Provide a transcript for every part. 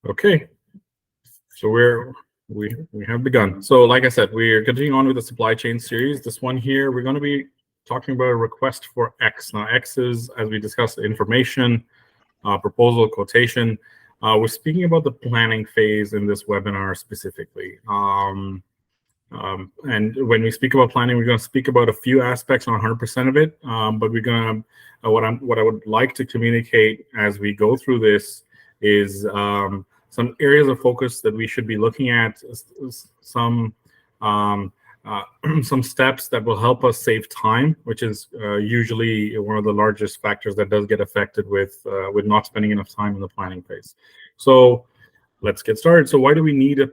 Okay, so we have begun. So like I said, we're continuing on with the supply chain series. This one here, we're going to be talking about a request for X. Now, X is, as we discussed, information, proposal, quotation. We're speaking about the planning phase in this webinar specifically. And when we speak about planning, we're going to speak about a few aspects, not 100% of it. But we're going to what I would like to communicate as we go through this is some areas of focus that we should be looking at, some some steps that will help us save time, which is usually one of the largest factors that does get affected with not spending enough time in the planning phase. So let's get started. So why do we need a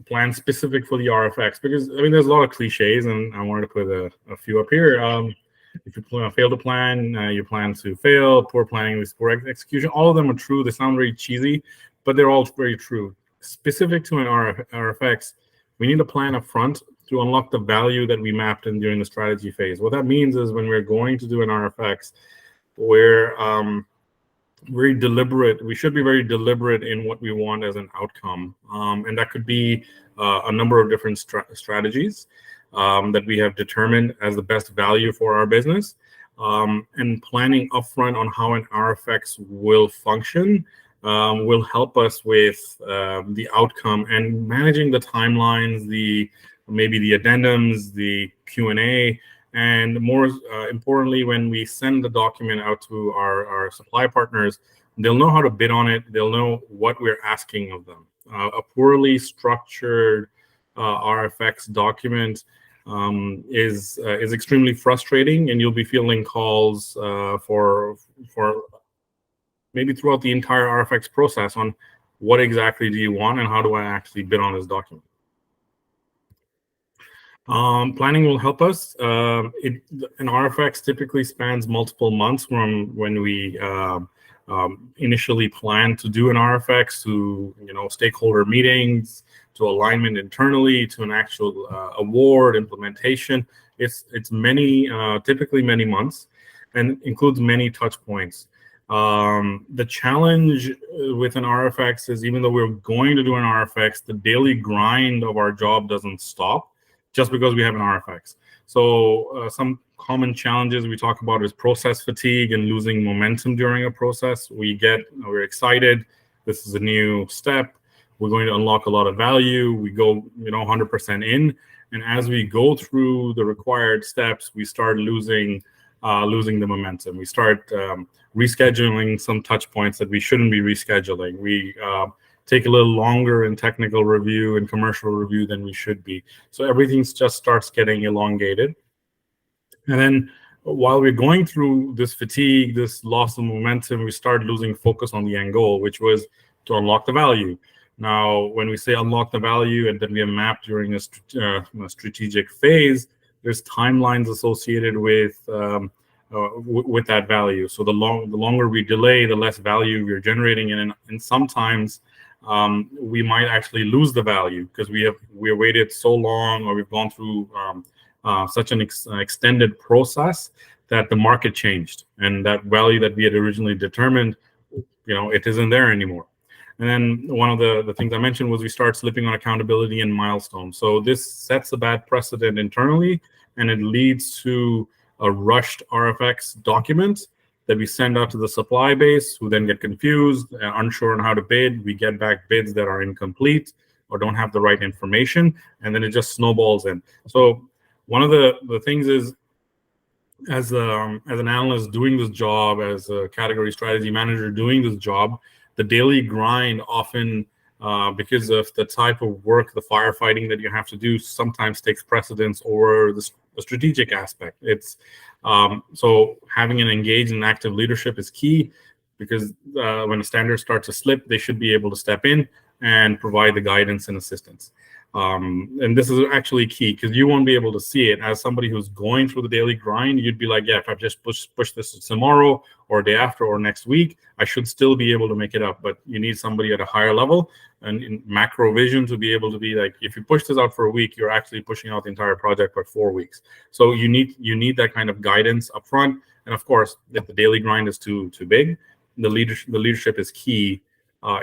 plan specific for the RFX? Because I mean, there's a lot of cliches, and I wanted to put a few up here. If you fail to plan, you plan to fail. Poor planning leads to poor execution. All of them are true. They sound very cheesy, but they're all very true. Specific to an RFX, we need a plan up front to unlock the value that we mapped in during the strategy phase. What that means is when we're going to do an RFX, we're very deliberate. We should be very deliberate in what we want as an outcome, and that could be a number of different strategies that we have determined as the best value for our business, and planning upfront on how an RFX will function will help us with the outcome and managing the timelines, maybe the addendums, the Q&A, and more importantly, when we send the document out to our supply partners, they'll know how to bid on it. They'll know what we're asking of them. A poorly structured RFX document is extremely frustrating, and you'll be fielding calls for maybe throughout the entire RFX process on what exactly do you want and how do I actually bid on this document. Planning will help us. An RFX typically spans multiple months from when we initially plan to do an RFX to stakeholder meetings, to alignment internally, to an actual award implementation. It's typically many months, and includes many touch points. The challenge with an RFX is, even though we're going to do an RFX, the daily grind of our job doesn't stop just because we have an RFX. So some common challenges we talk about is process fatigue and losing momentum during a process. We're excited. This is a new step. We're going to unlock a lot of value. We go 100% in, and as we go through the required steps, we start losing the momentum. We start rescheduling some touch points that we shouldn't be rescheduling. We take a little longer in technical review and commercial review than we should be. So everything just starts getting elongated. And then while we're going through this fatigue, this loss of momentum, we start losing focus on the end goal, which was to unlock the value. Now, when we say unlock the value and then we have mapped during a strategic phase, there's timelines associated with that value. So the longer we delay, the less value we're generating, and sometimes we might actually lose the value because we waited so long, or we've gone through such an extended process that the market changed, and that value that we had originally determined, it isn't there anymore. And then one of the things I mentioned was we start slipping on accountability and milestones. So this sets a bad precedent internally, and it leads to a rushed RFX document that we send out to the supply base, who then get confused, unsure on how to bid. We get back bids that are incomplete or don't have the right information, and then it just snowballs in. So one of the things is, as an analyst doing this job, as a category strategy manager doing this job, the daily grind often, because of the type of work, the firefighting that you have to do, sometimes takes precedence over the strategic aspect. It's so having an engaged and active leadership is key, because when a standard starts to slip, they should be able to step in and provide the guidance and assistance. And this is actually key, because you won't be able to see it. As somebody who's going through the daily grind, you'd be like, yeah, if I just push this tomorrow or day after or next week, I should still be able to make it up. But you need somebody at a higher level and in macro vision to be able to be like, if you push this out for a week, you're actually pushing out the entire project for 4 weeks. So you need that kind of guidance up front. And of course, if the daily grind is too big, the leadership is key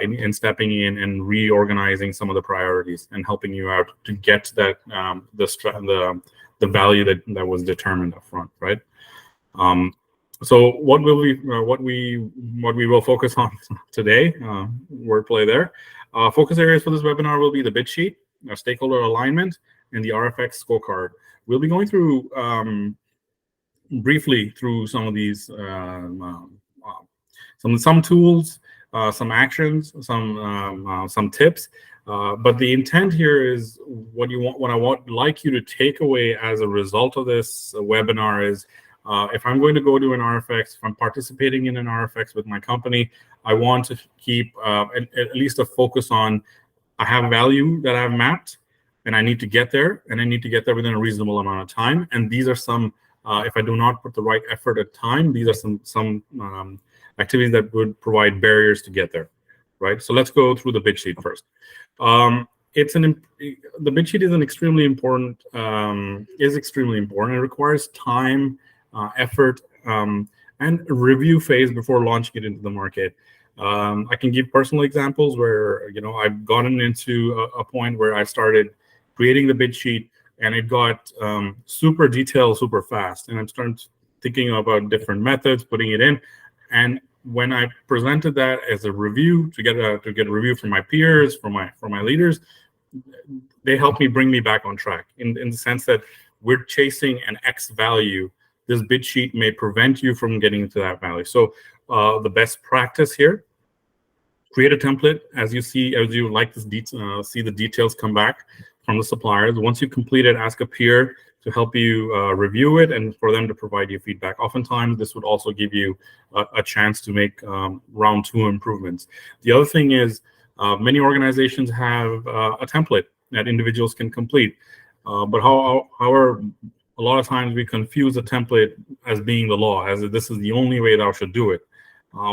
in stepping in and reorganizing some of the priorities and helping you out to get that the value that was determined up front, right? So what we will focus on today, wordplay there. Focus areas for this webinar will be the bid sheet, stakeholder alignment, and the RFX scorecard. We'll be going through briefly through some of these some tools, some actions, some tips. But the intent here is what I would like you to take away as a result of this webinar is, if I'm going to go to an RFX, if I'm participating in an RFX with my company, I want to keep at least a focus on, I have value that I've mapped, and I need to get there, and I need to get there within a reasonable amount of time. And these are some, if I do not put the right effort at time, these are some activities that would provide barriers to get there, right? So let's go through the bid sheet first. The bid sheet is extremely important. It requires time, effort, and a review phase before launching it into the market. I can give personal examples where I've gotten into a point where I started creating the bid sheet, and it got super detailed, super fast, and I'm starting thinking about different methods, putting it in. And when I presented that as a review to get a review from my peers, from my leaders, they helped me bring me back on track in the sense that we're chasing an X value. This bid sheet may prevent you from getting to that value. So the best practice here: create a template as you like this see the details come back from the suppliers. Once you complete it, ask a peer to help you review it and for them to provide you feedback. Oftentimes, this would also give you a chance to make round 2 improvements. The other thing is many organizations have a template that individuals can complete. But however, a lot of times we confuse a template as being the law, as if this is the only way thou should do it.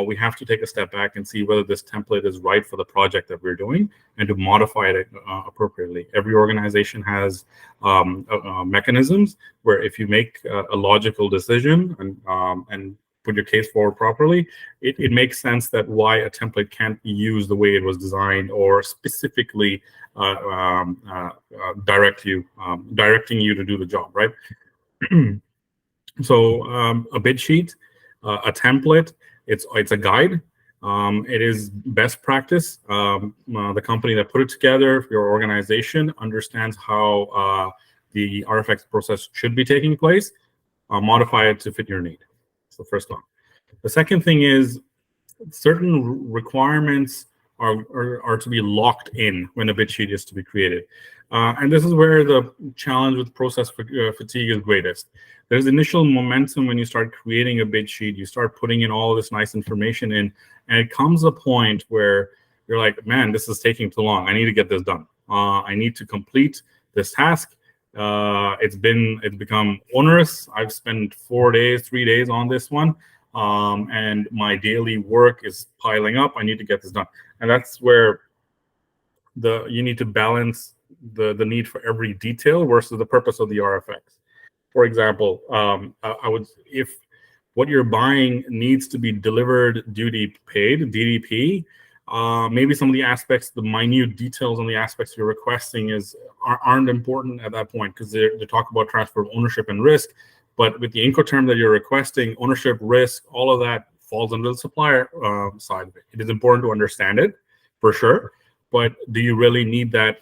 We have to take a step back and see whether this template is right for the project that we're doing and to modify it appropriately. Every organization has mechanisms where if you make a logical decision and put your case forward properly, it makes sense that why a template can't be used the way it was designed or specifically directing you to do the job, right? So a bid sheet, a template, it's a guide. It is best practice. The company that put it together, your organization, understands how the RFX process should be taking place. Modify it to fit your need. That's the first one. The second thing is certain requirements are to be locked in when a bid sheet is to be created. And this is where the challenge with process fatigue is greatest. There's initial momentum when you start creating a bid sheet. You start putting in all this nice information in, and it comes a point where you're like, man, this is taking too long. I need to get this done. I need to complete this task. It's become onerous. I've spent 3 days on this one, and my daily work is piling up. I need to get this done. And that's where you need to balance the need for every detail versus the purpose of the RFX. For example, if what you're buying needs to be delivered, duty paid, DDP, maybe some of the aspects, the minute details on the aspects you're requesting aren't important at that point, because they talk about transfer of ownership and risk. But with the Incoterm that you're requesting, ownership, risk, all of that falls under the supplier side of it. It is important to understand it, for sure. But do you really need that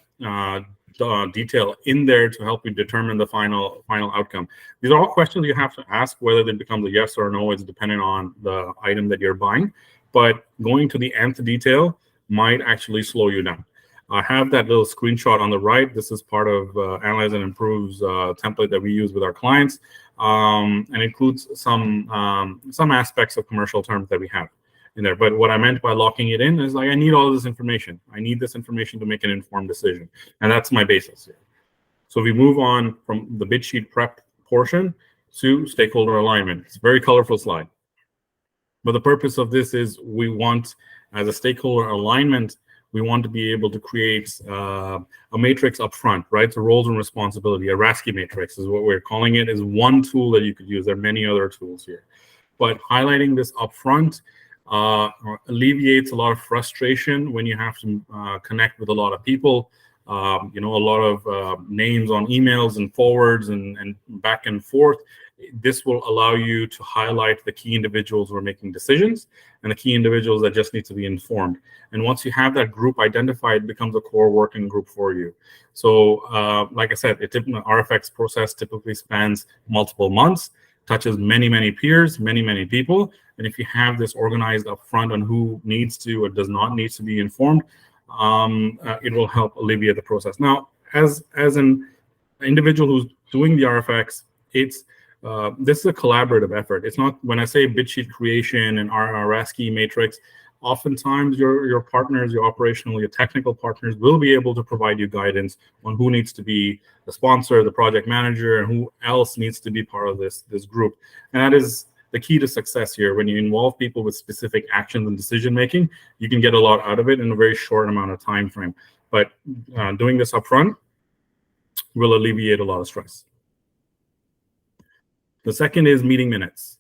detail in there to help you determine the final outcome? These are all questions you have to ask. Whether they become a yes or no is dependent on the item that you're buying. But going to the nth detail might actually slow you down. I have that little screenshot on the right. This is part of Analyze and Improve's template that we use with our clients, and includes some aspects of commercial terms that we have in there. But what I meant by locking it in is, like, I need all this information. I need this information to make an informed decision, and that's my basis here. So we move on from the bid sheet prep portion to stakeholder alignment. It's a very colorful slide. But the purpose of this is we want, as a stakeholder alignment, we want to be able to create a matrix up front, right? So roles and responsibility, a RASCI matrix is what we're calling it, is one tool that you could use. There are many other tools here. But highlighting this up front alleviates a lot of frustration when you have to connect with a lot of people. A lot of names on emails and forwards and back and forth. This will allow you to highlight the key individuals who are making decisions and the key individuals that just need to be informed. And once you have that group identified, it becomes a core working group for you. So like I said, the RFX process typically spans multiple months, touches many, many peers, many people. And if you have this organized up front on who needs to or does not need to be informed, it will help alleviate the process. Now, as an individual who's doing the RFX, this is a collaborative effort. It's not, when I say bid sheet creation and RSKey matrix, oftentimes your partners, your operational, your technical partners will be able to provide you guidance on who needs to be the sponsor, the project manager, and who else needs to be part of this group. And that is the key to success here. When you involve people with specific actions and decision making, you can get a lot out of it in a very short amount of time frame. But doing this upfront will alleviate a lot of stress. The second is meeting minutes.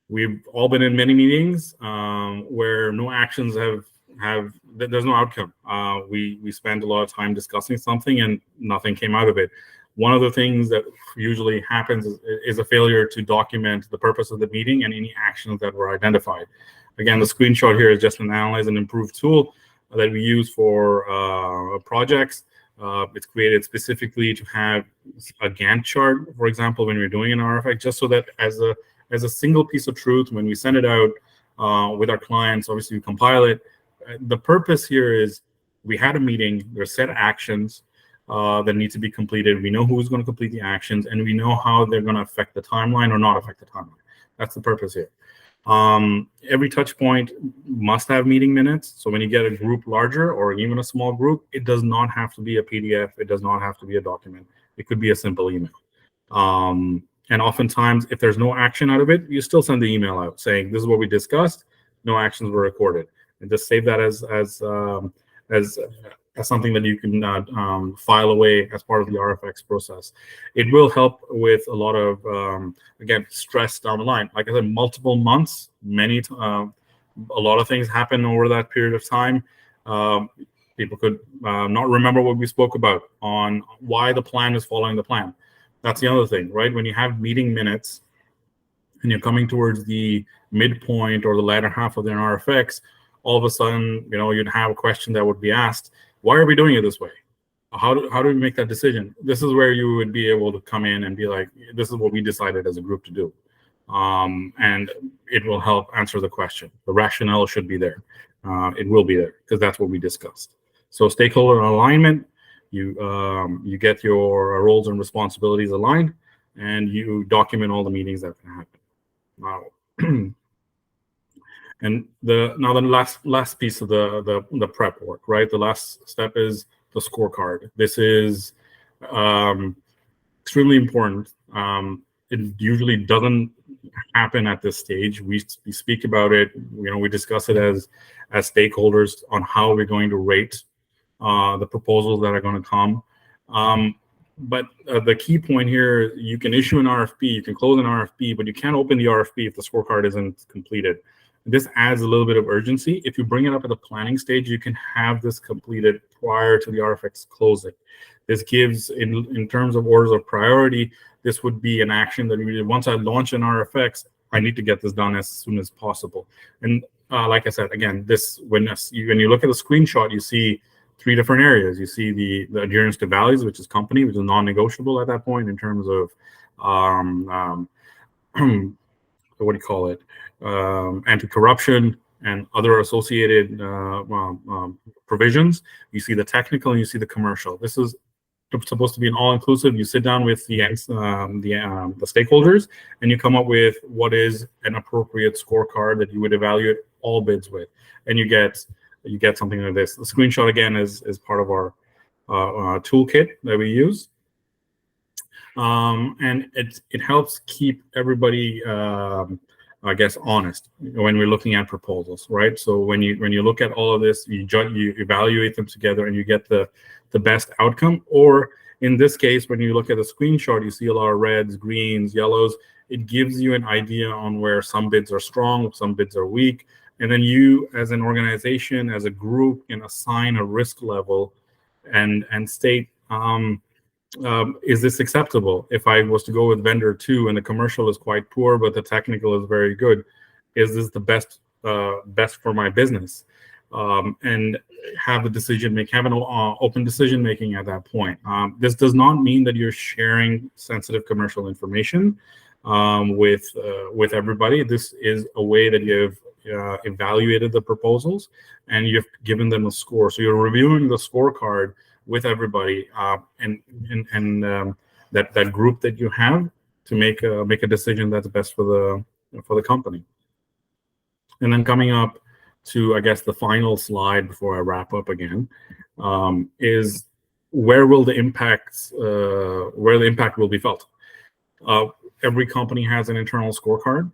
We've all been in many meetings where no actions there's no outcome. We spent a lot of time discussing something and nothing came out of it. One of the things that usually happens is a failure to document the purpose of the meeting and any actions that were identified. Again, the screenshot here is just an analyze and improve tool that we use for projects. It's created specifically to have a Gantt chart, for example, when we're doing an RFX, just so that as a single piece of truth, when we send it out with our clients, obviously we compile it. The purpose here is we had a meeting, there's set actions that need to be completed. We know who's going to complete the actions, and we know how they're going to affect the timeline or not affect the timeline. That's the purpose here. Every touch point must have meeting minutes. So when you get a group larger or even a small group, it does not have to be a PDF. It does not have to be a document. It could be a simple email. And oftentimes, if there's no action out of it, you still send the email out saying, this is what we discussed. No actions were recorded. And just save that as something that you can file away as part of the RFX process. It will help with a lot of, again, stress down the line. Like I said, multiple months, a lot of things happen over that period of time. People could not remember what we spoke about on why the plan is following the plan. That's the other thing, right? When you have meeting minutes and you're coming towards the midpoint or the latter half of the RFX, all of a sudden, you'd have a question that would be asked, why are we doing it this way? How do we make that decision? This is where you would be able to come in and be like, this is what we decided as a group to do. And it will help answer the question. The rationale should be there. It will be there because that's what we discussed. So stakeholder alignment, you get your roles and responsibilities aligned, and you document all the meetings that can happen. Now, and the last piece of the prep work, right? The last step is the scorecard. This is extremely important. It usually doesn't happen at this stage. We speak about it. We discuss it as stakeholders on how we're going to rate the proposals that are going to come. But the key point here, you can issue an RFP, you can close an RFP, but you can't open the RFP if the scorecard isn't completed. This adds a little bit of urgency. If you bring it up at the planning stage, you can have this completed prior to the RFX closing. This gives, in terms of orders of priority, this would be an action that once I launch an RFX, I need to get this done as soon as possible. And like I said, again, when you look at the screenshot, you see 3 different areas. You see the adherence to values, which is company, which is non-negotiable at that point in terms of what do you call it? Anti-corruption and other associated provisions. You see the technical and you see the commercial. This is supposed to be an all-inclusive. You sit down with the stakeholders and you come up with what is an appropriate scorecard that you would evaluate all bids with, and you get something like this. The screenshot again is part of our toolkit that we use, and it helps keep everybody I guess honest when we're looking at proposals, right? So when you look at all of this, you evaluate them together and you get the best outcome. Or in this case, when you look at the screenshot, you see a lot of reds, greens, yellows. It gives you an idea on where some bids are strong, some bids are weak, and then you, as an organization, as a group, can assign a risk level and state, is this acceptable? If I was to go with vendor 2 and the commercial is quite poor, but the technical is very good, is this the best for my business? And have the decision make, have an open decision making at that point. This does not mean that you're sharing sensitive commercial information with everybody. This is a way that you've evaluated the proposals and you've given them a score. So you're reviewing the scorecard with everybody, and that group that you have to make a decision that's best for the company. And then coming up to, I guess, the final slide before I wrap up again, is where the impact will be felt. Every company has an internal scorecard.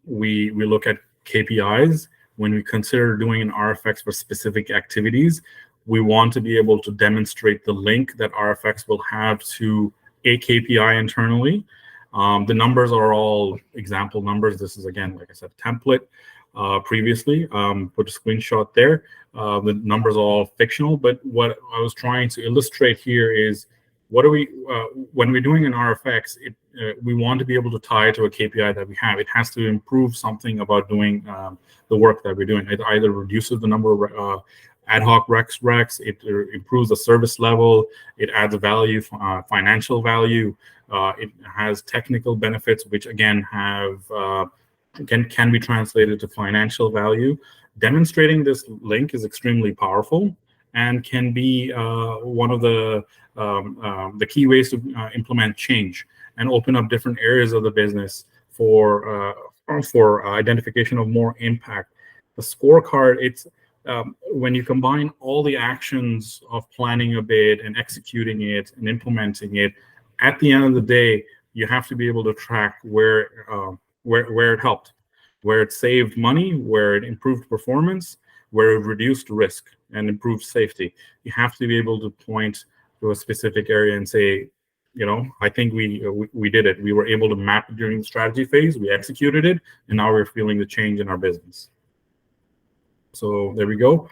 We look at KPIs. When we consider doing an RFX for specific activities, we want to be able to demonstrate the link that RFX will have to a KPI internally. The numbers are all example numbers. This is, again, like I said, template previously. Put a screenshot there. The numbers are all fictional, but what I was trying to illustrate here is, what are we when we're doing an RFX, we want to be able to tie it to a KPI that we have. It has to improve something about doing the work that we're doing. It either reduces the number of ad hoc recs, it improves the service level, it adds a value, financial value, it has technical benefits, which again have can be translated to financial value. Demonstrating this link is extremely powerful and can be one of the key ways to implement change and open up different areas of the business for identification of more impact. The scorecard, it's when you combine all the actions of planning a bid and executing it and implementing it, at the end of the day, you have to be able to track where it helped, where it saved money, where it improved performance, where it reduced risk and improved safety. You have to be able to point to a specific area and say, I think we did it. We were able to map it during the strategy phase. We executed it, and now we're feeling the change in our business. So there we go.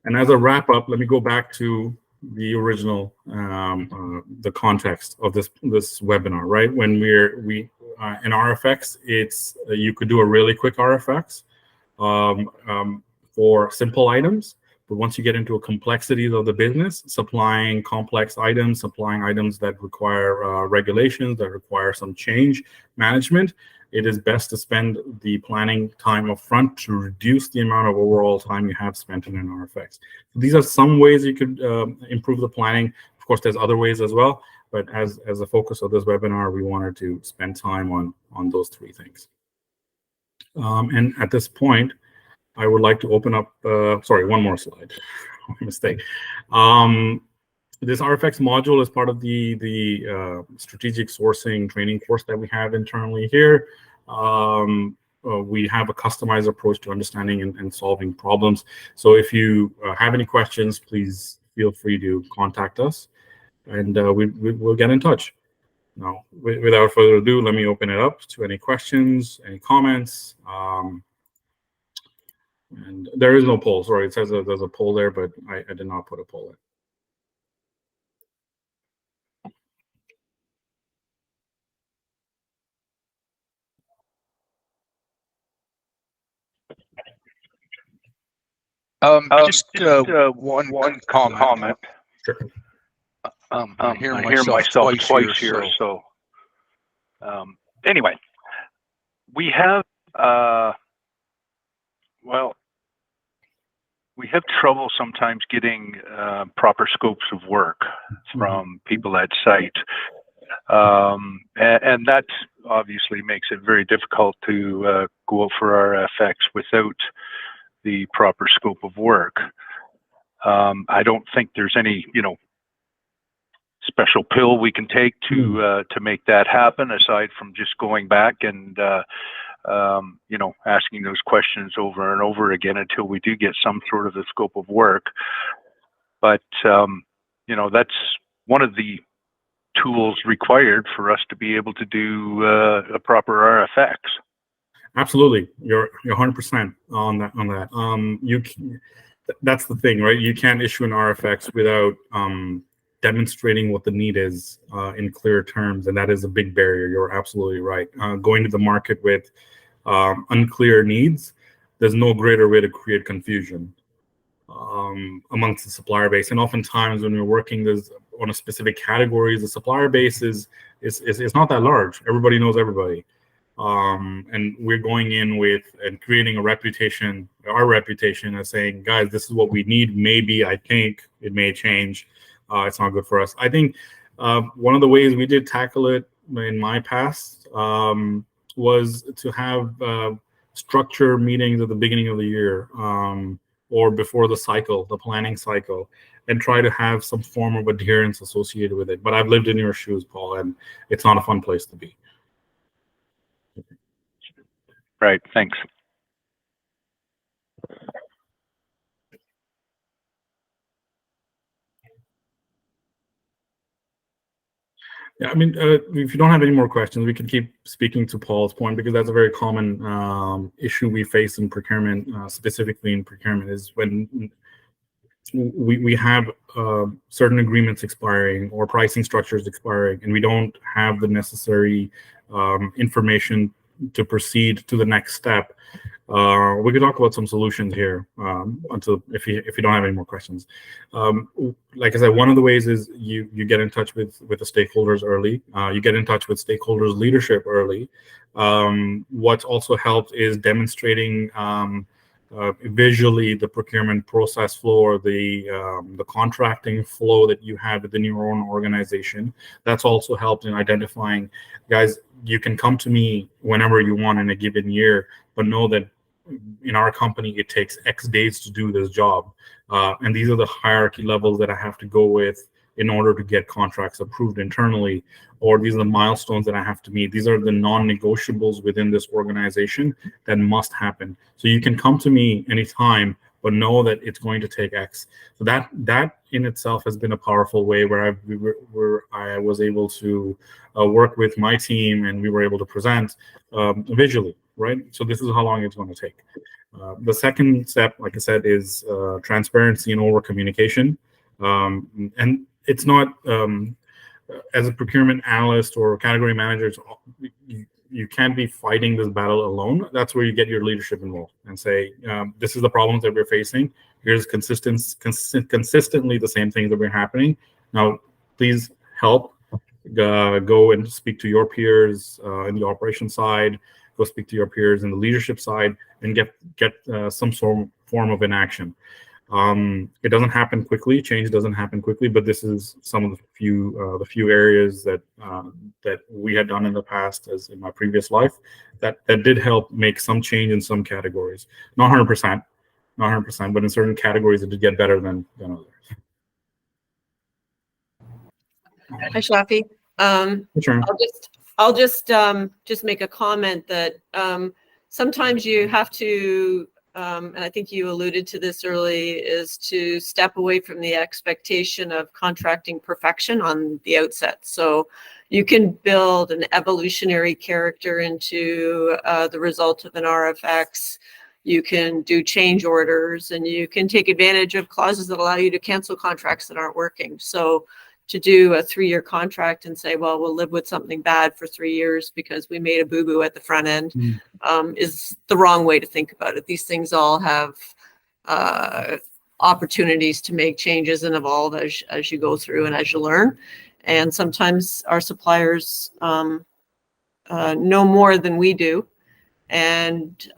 And as a wrap up, let me go back to the original, the context of this webinar, right? When we in RFX, it's you could do a really quick RFX for simple items. But once you get into a complexities of the business, supplying complex items, supplying items that require regulations, that require some change management, it is best to spend the planning time up front to reduce the amount of overall time you have spent in an RFX. So these are some ways you could improve the planning. Of course, there's other ways as well, but as a focus of this webinar, we wanted to spend time on those three things. And at this point, I would like to open up, sorry, one more slide, mistake. This RFX module is part of the strategic sourcing training course that we have internally here. We have a customized approach to understanding and solving problems. So if you have any questions, please feel free to contact us, and we'll get in touch. Now, without further ado, let me open it up to any questions, any comments. And there is no poll. Sorry, it says that there's a poll there, but I did not put a poll in. Just one comment. Sure. I hear myself twice here, so anyway, we have we have trouble sometimes getting proper scopes of work from people at site, and that obviously makes it very difficult to go out for RFX without the proper scope of work. I don't think there's any, special pill we can take to make that happen, aside from just going back and asking those questions over and over again until we do get some sort of a scope of work. But that's one of the tools required for us to be able to do a proper RFX. Absolutely, you're 100% on that. That's the thing, right? You can't issue an RFX without demonstrating what the need is in clear terms, and that is a big barrier. You're absolutely right. Going to the market with unclear needs, there's no greater way to create confusion amongst the supplier base. And oftentimes, when we're working on a specific categories, the supplier base is not that large. Everybody knows everybody. And we're going in with and creating our reputation as saying, guys, this is what we need. Maybe, I think it may change. It's not good for us. I think one of the ways we did tackle it in my past was to have structure meetings at the beginning of the year or before the planning cycle, and try to have some form of adherence associated with it. But I've lived in your shoes, Paul, and it's not a fun place to be. Right. Thanks. Yeah, I mean, if you don't have any more questions, we can keep speaking to Paul's point, because that's a very common issue we face in procurement, specifically in procurement, is when we have certain agreements expiring or pricing structures expiring, and we don't have the necessary information to proceed to the next step. We could talk about some solutions here if you don't have any more questions. Like I said, one of the ways is you get in touch with the stakeholders early. You get in touch with stakeholders leadership early. What also helps is demonstrating visually the procurement process flow, or the contracting flow that you have within your own organization. That's also helped in identifying, guys, you can come to me whenever you want in a given year, but know that in our company, it takes X days to do this job. And these are the hierarchy levels that I have to go with in order to get contracts approved internally, or these are the milestones that I have to meet. These are the non-negotiables within this organization that must happen. So you can come to me anytime, but know that it's going to take X. So that in itself has been a powerful way where I was able to work with my team, and we were able to present visually, right? So this is how long it's going to take. The second step, like I said, is transparency and over communication. And it's not, as a procurement analyst or category managers, you can't be fighting this battle alone. That's where you get your leadership involved and say, this is the problems that we're facing. Here's consistently the same things that were happening. Now, please help go and speak to your peers in the operation side, go speak to your peers in the leadership side, and get some form of inaction. It doesn't happen quickly. Change doesn't happen quickly, but this is some of the few areas that we had done in the past, as in my previous life, that did help make some change in some categories. Not 100%, but in certain categories it did get better than others. Hi, Shafi. I'll just make a comment that sometimes you have to, and I think you alluded to this early, is to step away from the expectation of contracting perfection on the outset. So you can build an evolutionary character into the result of an RFX. You can do change orders, and you can take advantage of clauses that allow you to cancel contracts that aren't working. So to do a 3-year contract and say, well, we'll live with something bad for 3 years because we made a boo-boo at the front end is the wrong way to think about it. These things all have opportunities to make changes and evolve as you go through and as you learn. And sometimes our suppliers know more than we do. And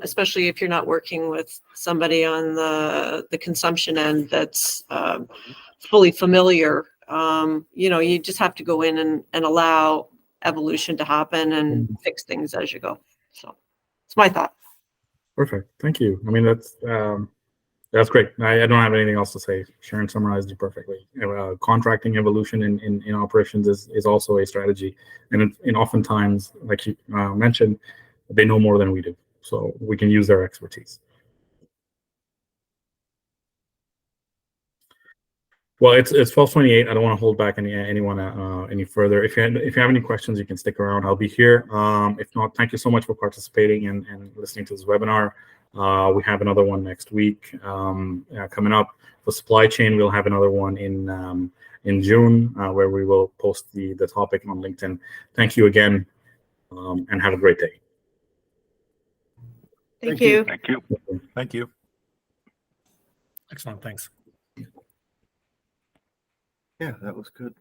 especially if you're not working with somebody on the consumption end that's fully familiar, you just have to go in and allow evolution to happen and fix things as you go. So it's my thought. Perfect. Thank you. I mean, that's great. I don't have anything else to say. Sharon summarized it perfectly. Contracting evolution in operations is also a strategy, and oftentimes, like you mentioned, they know more than we do, so we can use their expertise. Well, it's 12:28. I don't want to hold back anyone any further. If you have any questions, you can stick around. I'll be here. If not, thank you so much for participating and listening to this webinar. We have another one next week coming up. For supply chain, we'll have another one in June where we will post the topic on LinkedIn. Thank you again, and have a great day. Thank you. Thank you. Thank you. Excellent. Thanks. Yeah, that was good.